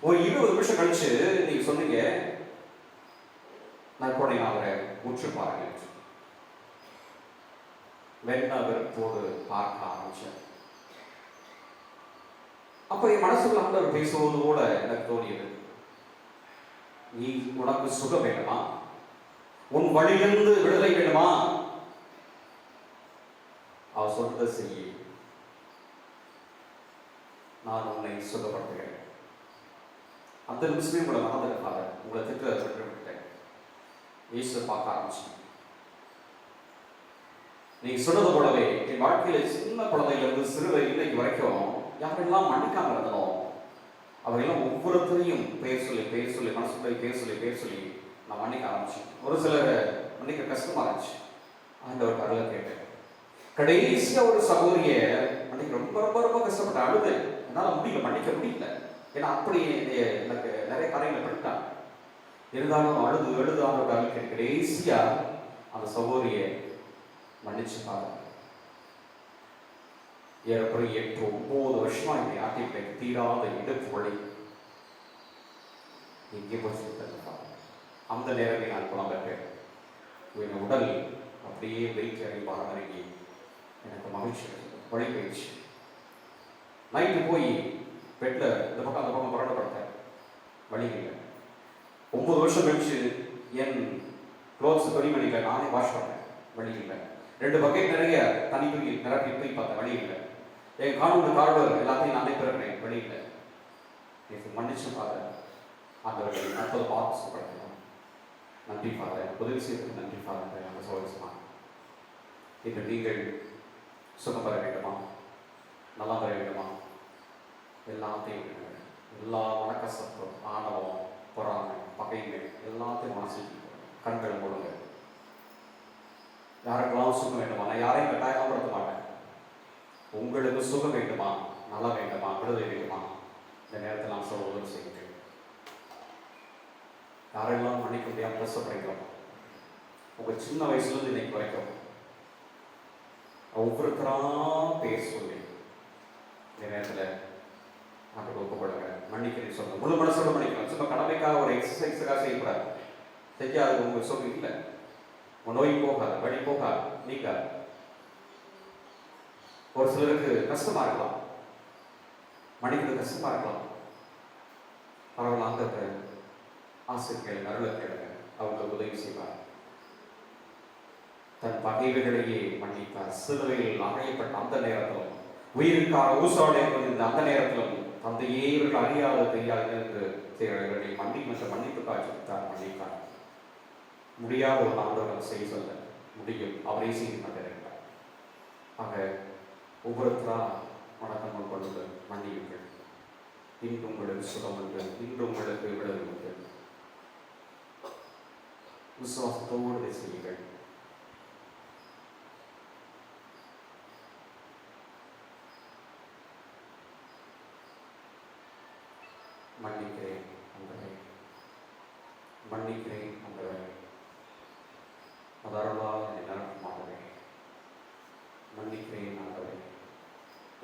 ஒரு 20 நிமிஷம் கழிச்சு நீங்க சொன்னீங்க, நான் கூட அவரை உற்று பாருங்க. வெண்ண வெறுப்போடு பார்க்க ஆரம்பிச்சேன். அப்ப என் மனசுக்குள்ள ஆண்டவர் பேசுவது கூட எனக்கு தோணியது. நீ உனக்கு சுகம் வேணுமா? உன் வழியிலிருந்து விடுதலை வேணுமா? அவர் சொல்றதை செய்ய, நான் உன்னை சுகப்படுத்துகிறேன். அந்த நிமிஷமே உங்களை மறந்துருக்காத, உங்களை திட்ட விட்டுவிட்டேன். இயேசு பார்க்க ஆரம்பிச்சேன். நீங்க சொன்னது போலவே என் வாழ்க்கையில சின்ன குழந்தையிலிருந்து சிறுவை இன்னைக்கு வரைக்கும் யாரெல்லாம் மன்னிக்காம இருந்தோம், அவரெல்லாம் ஒவ்வொருத்தரையும் பேர் சொல்லி மனசுக்குள்ளே பேர் சொல்லி நான் மன்னிக்க ஆரம்பிச்சேன். ஒரு சிலர் மன்னிக்க கஷ்டமா இருந்துச்சு. ஆண்டவர் அருளை கேட்டேன். கடைசியா ஒரு சகோதரிய மன்னிக்க ரொம்ப ரொம்ப ரொம்ப கஷ்டப்பட்ட அழுது, என்னால் மன்னிக்க முடியல. ஏன்னா அப்படி எனக்கு நிறைய காரியங்களை பண்ணிட்டாங்க. இருந்தாலும் அழுது ஆண்டோட அழுக்கை கடைசியா அந்த சகோதரிய மன்னிச்சு பாருங்க. ஏறக்குறைய 8-9 வருஷமா என்னை ஆட்டிப்பேன். தீராத இடுப்பு வழி எங்கே போச்சு? அந்த நேரத்தில் நான் புலம்பெற்றேன். என் உடல் அப்படியே வெயிட் அறிவாக இறங்கி எனக்கு மகிழ்ச்சி வழி போயிடுச்சு. நைட்டு போய் பெட்ல இந்த பக்கம் அந்த பக்கம் புரண்டு படுத்தேன். வழி இல்லை. 9 வருஷம் கழிச்சு என் க்ளோத்ஸ் துணிமணிகளை நானே வாஷ் பண்ணேன். வழி இல்லை. 2 பக்கெட் நிறைய தனி துணி நிரப்பி போய் பார்த்தேன். வழி இல்லை. என் கார்டர் எல்லாத்தையும் நானே பிறக்கிறேன். வழி இல்லை. மன்னிச்சு பாரு ஆண்டவர்கள் நாற்பது பார்த்து சொல்றேன். நன்றி பாரு, உதவி செய்வதற்கு நன்றி பாரு. அந்த சோழன் இன்று நீங்கள் சுகம் பெற வேண்டுமா? நல்லா பெற வேண்டுமா? எல்லாத்தையும் எல்லா மனக்கசப்பும், ஆணவம், பொறாமை, பகைமை எல்லாத்தையும் மனசு கண்கள் மூடுங்க. யாருக்கெல்லாம் சுகம் வேண்டுமா? நான் யாரையும் கட்டாயப்படுத்த மாட்டேன். உங்களுக்கு சுகம் வேண்டுமா? நல்லா வேண்டுமா? விடுதலை வேண்டுமா? இந்த நேரத்தில் நான் சொல்ல உதவி செய்கிறேன். யாரெல்லாம் மன்னிக்க முடியாமல் கஷ்டப்படுகிறோம், உங்கள் சின்ன வயசுலேருந்து இன்னைக்கு வரைக்கும் ஒவ்வொருத்தரா பேர் சொல்லி இந்த நேரத்தில் நான் ஒப்புக்கொள்ளுங்க. மன்னிக்கிறேன்னு சொல்லுங்க. முழு மனசோட மன்னிக்கணும். சும்மா கடமைக்காக ஒரு எக்ஸசைஸுக்காக செய்யக்கூடாது. செஞ்சால் அது உங்களுக்கு சுகம் இல்லை. நோய் போகாது, வழி போகாது, நீக்காது. ஒரு சிலருக்கு கஷ்டமா இருக்கலாம், மன்னிக்கிறது கஷ்டமா இருக்கலாம். பரவலாக ஆசிரியர்கள் அருளை கேளுங்க. அவங்க உதவி செய்வார். தன் பகைவர்களையே மன்னித்தார். சிலுவையில் அறையப்பட்ட அந்த நேரத்திலும், உயிருக்காக ஊசாடை இருந்த அந்த நேரத்திலும், தந்தையே இவர்கள் அறியாத தெரியாது என்று செய்கிறவர்களை மன்னிப்பு காட்சித்தார். மன்னித்தார். முடியாத ஒரு ஆண்டவர் செய்ய சொல்ல முடியும். அவரே செய்து கொண்டிருக்கிறார். ஆக ஒவ்வொருத்தரா வணக்கம் கொண்டு மன்னியுங்கள். இன்று உங்களுக்கு சுகம் உண்டு, இன்று உங்களுக்கு விடுதலை உண்டு. விசுவாசத்தோடு செய்யுங்கள். மன்னிக்கிறேன் ஆண்டவரே, மன்னிக்கிறேன் ஆண்டவரே, அதருளால் என்னை நடக்கும் ஆண்டவரே. மன்னிக்கிறேன் ஆண்டவரே,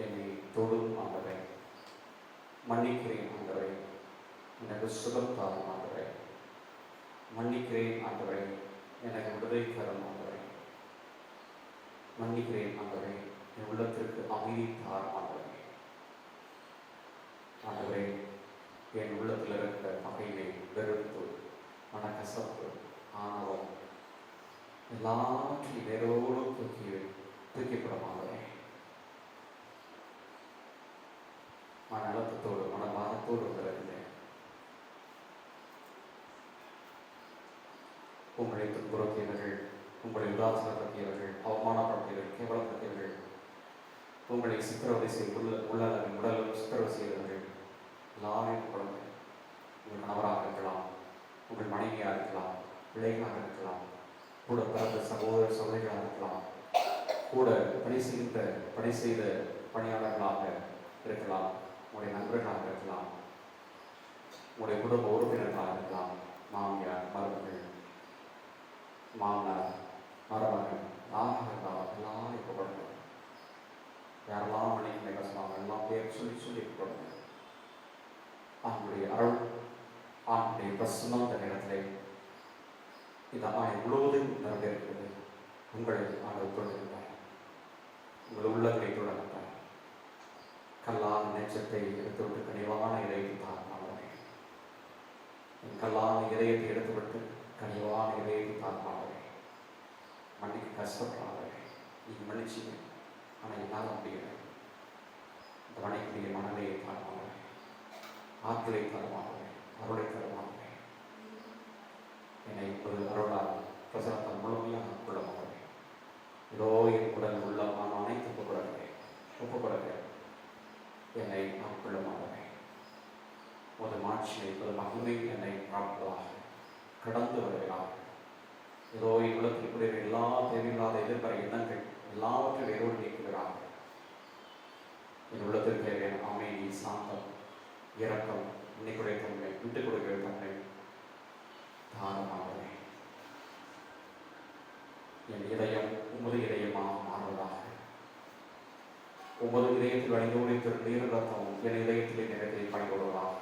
என்னை தொடும் ஆண்டவரே. மன்னிக்கிறேன் ஆண்டவரே, எனக்கு சுகம் தாரும் ஆண்டவரே. மன்னிக்கிறேன் ஆண்டவரே, எனக்கு விடுதலை தரும் ஆண்டவரே. மன்னிக்கிறேன் ஆண்டவரே, என் உள்ளத்திற்கு அமைதி தாரும் ஆண்டவரே. ஆண்டவரே, என் உள்ளத்தில் இருக்கிற பகைமை, வெறுப்பு, மனக்கசப்பு, ஆணவம் எல்லாற்றையும் வேரோடு தூக்கிப்படமாகவே மனநலத்தோடு மனபாரத்தோடு வருகிறேன். உங்களை துன்புறுத்தியவர்கள், உங்களை உதாசனப்படுத்தியவர்கள், அவமானப்படுத்தியவர்கள், கேவலப்படுத்தியவர்கள், உங்களை சித்திரவதை செய்ய உள்ளளவின் உடலும் சித்திரவதை செய்தவர்கள் எல்லாரையும் குழந்தை, உங்கள் கணவராக இருக்கலாம், உங்கள் மனைவியாக இருக்கலாம், பிள்ளைகளாக இருக்கலாம், கூட பிறந்த சகோதர சகோதரிகளாக இருக்கலாம், கூட பணி செய்த பணியாளர்களாக இருக்கலாம், உங்களுடைய நண்பர்களாக இருக்கலாம், உங்களுடைய குடும்ப உறுப்பினர்களாக இருக்கலாம், மாமியார், மருமகள், மாமனார், மருமகன், யாராக இருந்தாலும் எல்லாம் இப்போ கொடுங்க. யாரெல்லாம் மன்னிக்கலை கஷ்டமாக எல்லாம் பேர் சொல்லி கொடுங்க. அவனுடைய அருள், அவனுடைய பிரசன்னம் இந்த நேரத்திலே இந்த ஆணை முழுவதும் நிறைவேறுகிறது. உங்களை ஆண்டு தொடர்கிறார், உங்கள் உள்ளங்களை தொடர்கிறார். கல்லான நெச்சத்தை எடுத்துவிட்டு கனிவான இதயத்தை தாழ்மானவரே, என் கல்லான இதயத்தை எடுத்துவிட்டு கனிவான இதயத்தை தாழ்மானவரே, மன்னிக்கு கஷ்டப்படாதவரே, நீங்கள் மன்னிச்சிங்க. ஆனால் என்னால் முடியலை. இந்த மன்னிக்கூடிய மனநிலையை தாழ்மானவரே, ஆற்றலை தருமானவரே, அருளை தருமானவரே, என்னை இப்போது அருளால் பிரசனத்தால் முழுமையாக கொள்ளமானவரே, இதோ என் உடல் உள்ளம் நான் அனைத்து ஒப்புக்கொடுக்கிறேன். என்னை ஆட்கொள்ளமானவரே, ஒரு மாட்சியை ஒரு மகிமை என்னை காப்பதாக கடந்து வருகிறார். ஏதோ இவ்வுலகத்திற்குரிய எல்லா தேவையில்லாத எதிர்ப்பற எண்ணங்கள் எல்லாவற்றையும் வேரோடு நீக்குகிறார். என் உள்ளத்திற்கு தேவையான அமைதி, சாந்தம், இரக்கம், இன்னைக்குடைய தன்மை, விட்டுக் கொடுக்கிற தன்மை தாரமாகவே என் இதயம் உமது இதயமாக மாறுவதாக. உமது இதயத்தில் அணிந்தோடி நீர் ரத்தம் என் இதயத்திலே நிறைய பணிகொள்வதாக.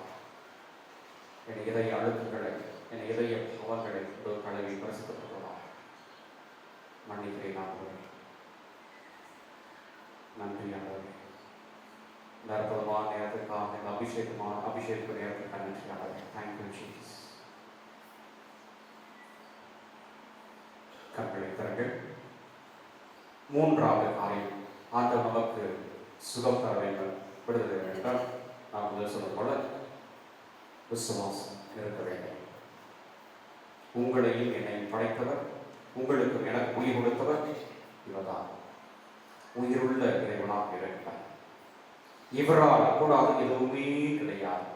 என் இதய அழுக்குகளை, என் இதய அவர்களை ஒரு கலவி பரிசுத்தப்படுவதாக. மன்னிக்கிறேன் ஆண்டவரே, நன்றி ஆண்டவரே. இந்த அற்புதமான நேரத்துக்காக, இந்த அபிஷேக நேரத்துக்காக நன்றி ஆண்டவரே. Thank you Jesus. கண்களை திறங்கள். மூன்றாவது காரியம், ஆண்டவர் நமக்கு சுகம் தர வேண்டும், விடுதலை வேண்டும். நான் முதல் சொன்னது போல விசுவாசம் இருக்க வேண்டும். உங்களையும் என்னை படைத்தவர், உங்களுக்கும் எனக்கு உயிர் கொடுத்தவர் இவர்தான். உயிருள்ள இறைவனாக இருக்கிறார். இவரால் கூடாது எதுவுமே கிடையாது.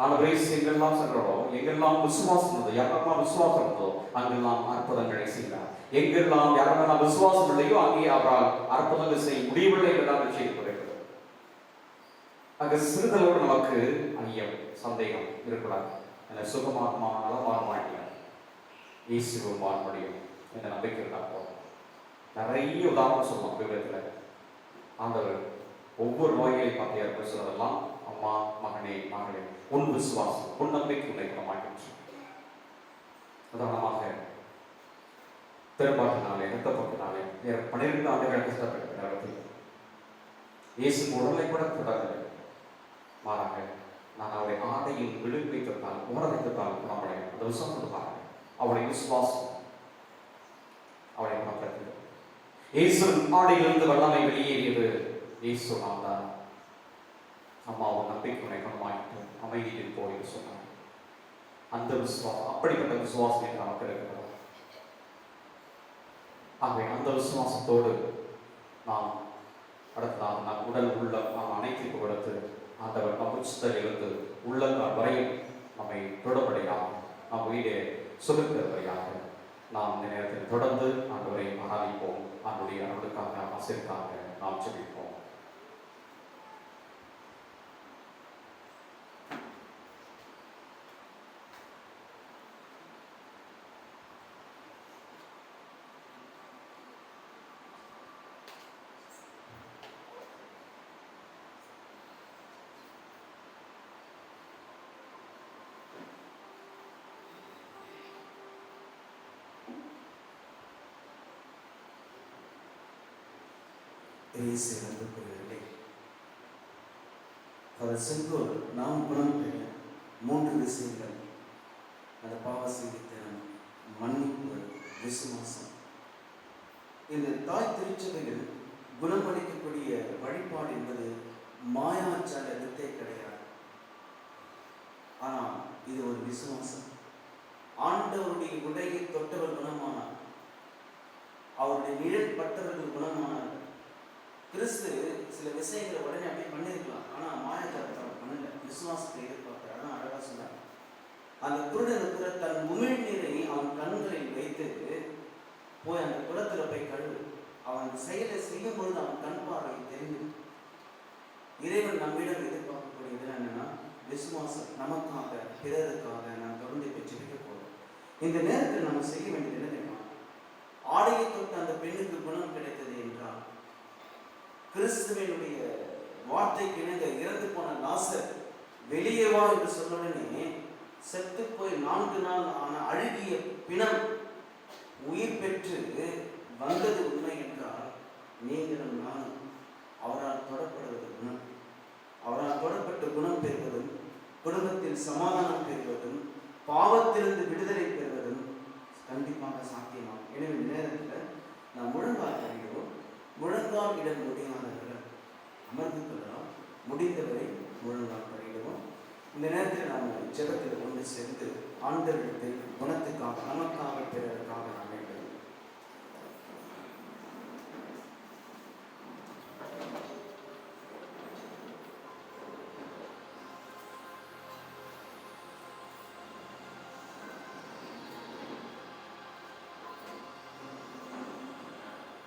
ஆனால் எங்கெல்லாம் சென்றோ, எங்கெல்லாம் விசுவாசம் இருந்தோ, யாரெல்லாம் விசுவாசம் இருந்தோ அங்கெல்லாம் அற்புதங்களை செய்தார். எங்கெல்லாம் யாரெல்லாம் விசுவாசம் இல்லையோ அங்கே அவரால் அற்புதங்கள் செய்ய முடியவில்லை என்றால் நிச்சயிக்கப்படுகிறது. அங்க சிறுதளவோடு நமக்கு ஐயம், சந்தேகம் இருக்கக்கூடாது. என்னை சுகமாகுமா, நலமாகுமா, இயேசுவை மாற முடியும் என்ற நம்பிக்கை இருந்தால் போதும். நிறைய உதாரணம் சொல்லலாம் விவரத்தில். ஆண்டவர் ஒவ்வொரு நோய்களை பார்த்து ஏற்பட சொல்வதெல்லாம், அம்மா, மகனே, மகளே, உன் விசுவாசம், உன் நம்பிக்கை உன்னை குணமாக்கிற்று. உதாரணமாக பெரும்பாட்டினாலே, இரத்தப்போக்கினாலே 12 ஆண்டுகள் கஷ்டப்பட்ட நேரத்தில் இயேசு உடலை கூட தொடரவில்லை. மாறாக நான் அவருடைய ஆடையின் விழுப்பை தொட்டால், உணர்வை தொட்டால் குணமடையும். அந்த விசுவாசம் பாருங்க, அவருடைய விசுவாசம் அவரை குணப்படுத்தியது. இயேசுவின் ஆடையிலிருந்து வல்லமை வெளியேறியது. இயேசு நான் தான். அம்மாவும் நம்பிக்கை உன்னை குணமாயிட்டு அமைதியில் போய் சொன்னார். அந்த விசுவாசம், அப்படிப்பட்ட விசுவாசம் நமக்கு இருக்கிறது. ஆகவே அந்த விசுவாசத்தோடு நாம் அடுத்ததாக நம் உடல் உள்ள நாம் அனைத்தையும் கொடுத்து ஆண்டவர் நம் உச்சத்திலிருந்து உள்ளங்கால் வரையும் நம்மை தொடர்படியாக நம் வீடே சுருக்கிறவரையாக நாம் இந்த நேரத்தில் தொடர்ந்து ஆண்டவரை ஆராதிப்போம். ஆண்டுடைய அருளுக்காக, ஆசைக்காக நாம் ஜெபிப்போம். அன்புக்குரியவர்களே, அவர் சென்றோர் நாம் குணம் பெற 3 விஷயங்கள்: அந்த பாவ செய்தித்தனம், மன்னிப்பு, விசுவாசம். இந்த தாய் திருச்சபைகள் குணமளிக்கக்கூடிய வழிபாடு என்பது மாயாச்சார வித்தை கிடையாது. ஆனால் இது ஒரு விசுவாசம். ஆண்டவருடைய உடையை தொட்டவர் குணமானார், அவருடைய நிழல் பட்டவர்கள் குணமானார். கிறிஸ்து சில விஷயங்களை உடனே அப்படி பண்ணியிருக்கலாம், ஆனால் மாயாச்சாரத்தை பண்ணல, விசுவாசத்தை எதிர்பார்க்கிறார். அதான் அழகா சொன்னார். அந்த குருடனுக்கு தன் உமிழ் நீரை அவன் கண்களில் வைத்து போய் அந்த குளத்தில் போய் கழுவு, அவன் அந்த செயலை செய்யும் பொழுது அவன் கண் பார்வை தெரிந்து இறைவன் நம்மிடம் எதிர்பார்க்கக்கூடியது என்னன்னா விசுவாசம். நமக்காக பிறருக்காக நாம் தொடர்ந்து பெற்றிருக்க போறோம். இந்த நேரத்தில் நம்ம செய்ய வேண்டியது என்ன தெரியுமா? ஆடையை தொட்டு அந்த பெண்ணுக்கு குணம் கிடைத்தது என்றால் கிறிஸ்துவனுடைய வார்த்தைக்கு இணங்க இறந்து போன லாசர் வெளியே வா என்று சொன்னுடனே செத்து போய் 4 நாள் ஆன அழுகிய பிணம் உயிர் பெற்று வந்தது உண்மை என்றால் நீங்களும் நானும் அவரால் தொடப்படுவது குணம். அவரால் தொடப்பட்ட குணம் பெறுவதும் குடும்பத்தில் சமாதானம் பெறுவதும் பாவத்திலிருந்து விடுதலை பெறுவதும் கண்டிப்பாக சாத்தியமாகும். எனவே நேரத்தில் நாம் முழங்கால் பணிகிறோம். முழங்கால் இடம் முடியாதவர்கள் அமர்ந்து கொள்ளலாம். முடிந்தவரை முழங்கால் பணிகிறோம். இந்த நேரத்தில் நாம் ஜெபத்தில் ஒன்று சேர்ந்து ஆண்டவரிடத்தில் குணத்துக்காக நமக்காக பிறருக்காக நாம் வேண்டும்.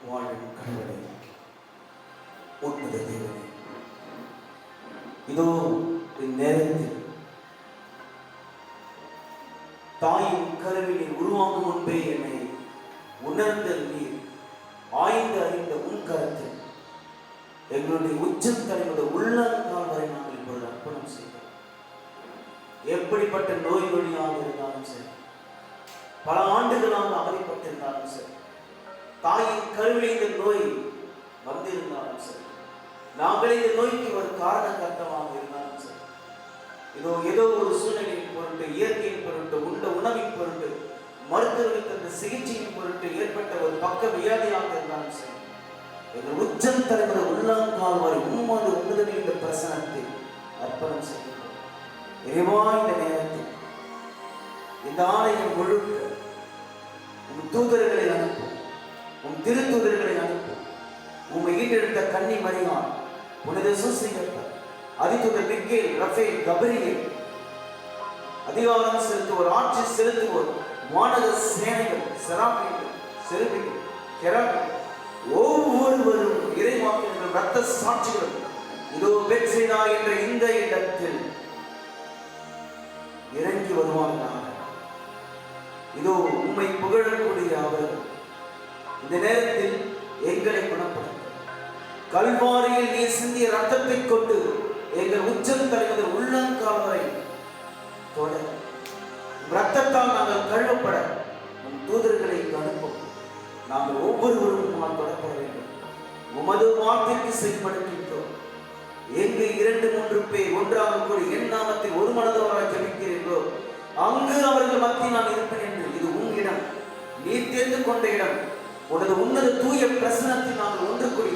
வாழும் கடவுளே, உன்னத தேவனே, இதோ இந்நேரத்தில் தாயின் கருவினை உருவாக்கும் முன்பே என்னை உணர்ந்த நீர் ஆய்ந்து அறிந்த உன் கருத்தில் எங்களுடைய உச்சம் தலைவருடைய உள்ளங்கால் வரை நாங்கள் இப்பொழுது அர்ப்பணம் செய்கிறோம். எப்படிப்பட்ட நோய் நொடியாக இருந்தாலும் சரி, பல ஆண்டுகளாக அவதிப்பட்டிருந்தாலும் சரி, தாயின் கருவிலே இந்த நோய் வந்திருந்தாலும் சரி, நாங்களே இந்த நோய்க்கு ஒரு காரணகர்த்தமாக இருந்தாலும் சரி, ஏதோ ஒரு சூழ்நிலையின் பொருட்டு, இயற்கையின் பொருட்டு, உண்ட உணவின் பொருட்டு, மருத்துவர்கள் தந்த சிகிச்சையின் பொருட்டு ஏற்பட்ட ஒரு பக்க வியாதியாக இருந்தாலும் சரி, எங்கள் உச்சம் தலைமுறை உள்ளங்கால் வரை உண்மையோடு உங்களுடைய இந்த பிரசனத்தை அர்ப்பணம் செய்கிறோம். இறைவா, இந்த நேரத்தில் இந்த ஆலயம் முழுக்க உன் தூதர்களை அனுப்பும், உன் திருத்தூதர்களை அனுப்பும். உம்மை ஈட்டெடுத்த கன்னி மரியாள், உனது சூசிகப்பர், அதிதூதர் மிக்கேல், ரஃபேல், கபிரியேல், அதிகாரம் செலுத்துவோர், ஆட்சி செலுத்துவோர், வானக சேனைகள், செராபீன்கள், செருபிகள், கெராபீன்கள், ஒவ்வொருவரும் இறைவாக்கினர்கள், இரத்த சாட்சிகளும் இதோ பெத்சேதா என்ற இந்த இடத்தில் இறங்கி வருவார்களாக. இதோ உம்மை புகழக்கூடிய அவர்கள் இந்த நேரத்தில் எங்களை குணப்படுத்த, கல்வாரியில் நீ சிந்திய ரத்தத்தை கொண்டு எங்கள் உச்சம் தலைவர் உள்ளங்கால் வரை தொடர் ரத்தத்தால் நாங்கள் கழுவப்பட உன் தூதர்களை அனுப்பும். நாங்கள் ஒவ்வொருவரும் தொடப்பட வேண்டும். உமது வார்த்தைக்கு செயல்படுகின்றோம். எங்கு 2-3 பேர் ஒன்றாக கூடி என் நாமத்தில் ஒரு மனதவராக ஜெபிக்கிறீர்களோ அங்கு அவர்கள் மத்தியில் நான் இருப்பேன் என்று. இது உன் இடம், நீ தேர்ந்து கொண்ட இடம். உனது உன்னத தூய பிரசனத்தில் நாங்கள் ஒன்று கூடி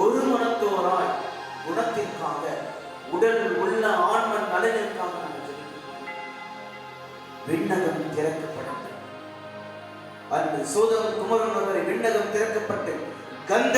ஒரு மனத்தோராய் குணத்திற்காக, உடல் உள்ள ஆன்ம நலனிற்காக நாங்கள் ஜெபிக்கிறோம். விண்ணகம் திறக்கப்படும். அன்று சோதோம் குமரன் ஒருவரை விண்ணகம் திறக்கப்பட்டு கந்த